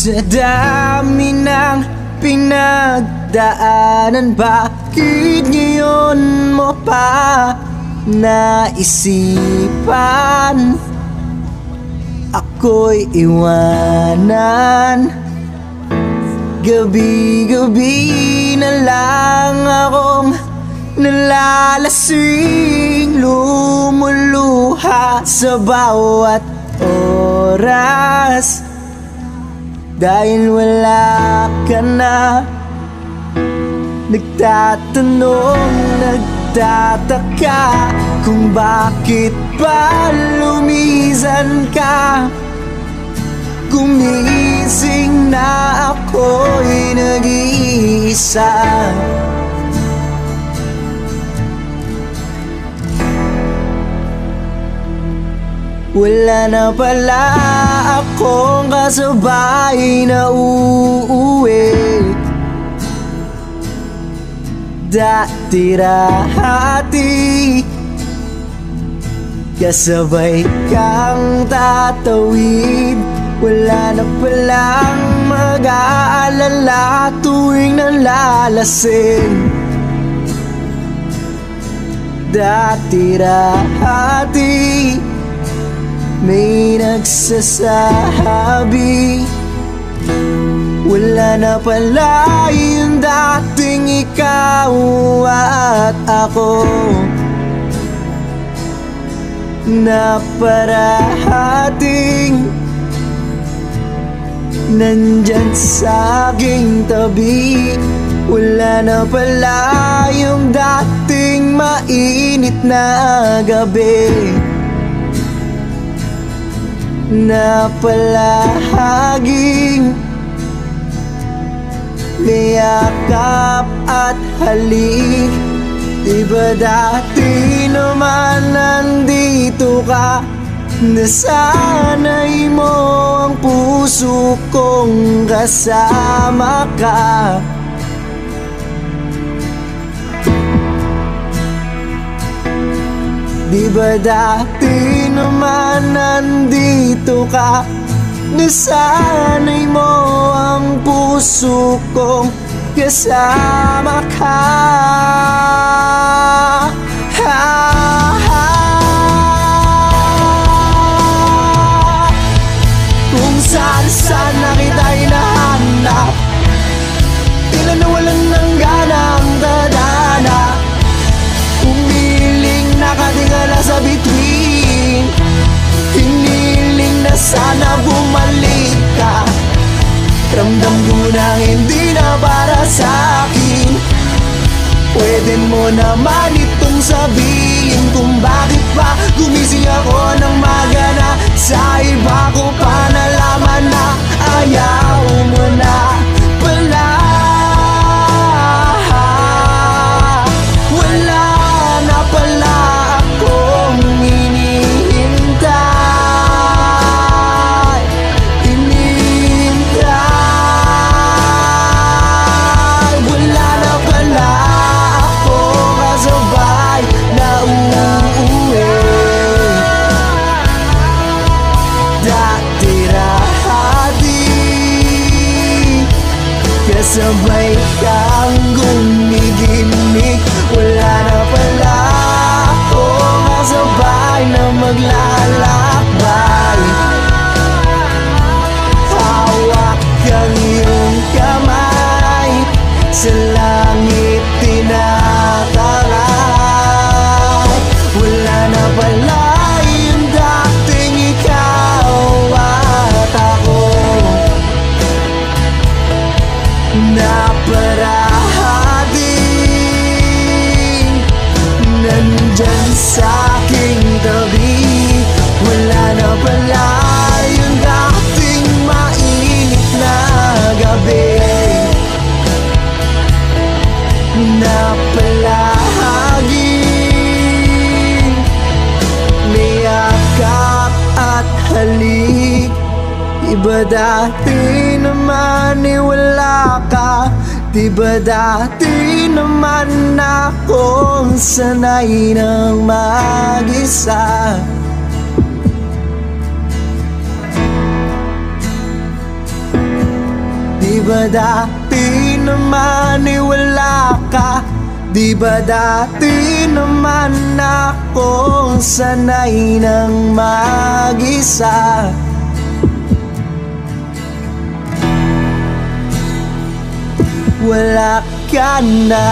Sa dami ng pinagdaanan, bakit ngayon mo pa naisipan ako'y iwanan? Gabi-gabi na lang akong nalalasing, lumuluha sa bawat oras dahil wala ka na. Nagtatanong, nagtataka kung bakit ba lumisan ka. Gumising na ako'y nag-iisa. Wala na pala akong kasabay na uuwi. Dati-rati kasabay kang tatawid. Wala na palang mag-aalala tuwing nalalasing. Dati-rati may nagsasabi, wala na pala yung dating ikaw at ako, na parating nandyan sa aking tabi. Wala na pala yung dating mainit na gabi, na palaging may yakap at halik. Diba dati naman nandito ka, nasanay mo ang puso kong kasama ka. Diba dati naman nandito ka, nasanay mo ang puso kong kasama ka. Kung saan na kita hinahanap, tila nawalan ng ganang dadana. Umiling nakatingala sa bituin, hiniling na sana bumalik ka. Ramdam ko na hindi na para sa'kin. Pwede mo naman itong sabihin kung bakit pa gumising ako ng magana. Sa iba ko pa nalaman na ayaw mo na pala. Wala na pala akong hinihintay. Wala na pala akong kasabay na uuwi. Dati-rati kasabay kang gumiginig. Wala na pala akong kasabay na maglalakbay. Hawak kang iyong kamay, sa langit tinatalay. Wala na pala yung dating ikaw at ako, na parating nandyan sa aking tabi. Wala na pala yung dating mainit na gabi, na palaging may yakap at halik. Diba dati naman wala ka? Diba dati naman akong sanay ng mag-isa? ba dati naman wala ka? Di ba dati naman akong sanay ng mag-isa? Wala ka na.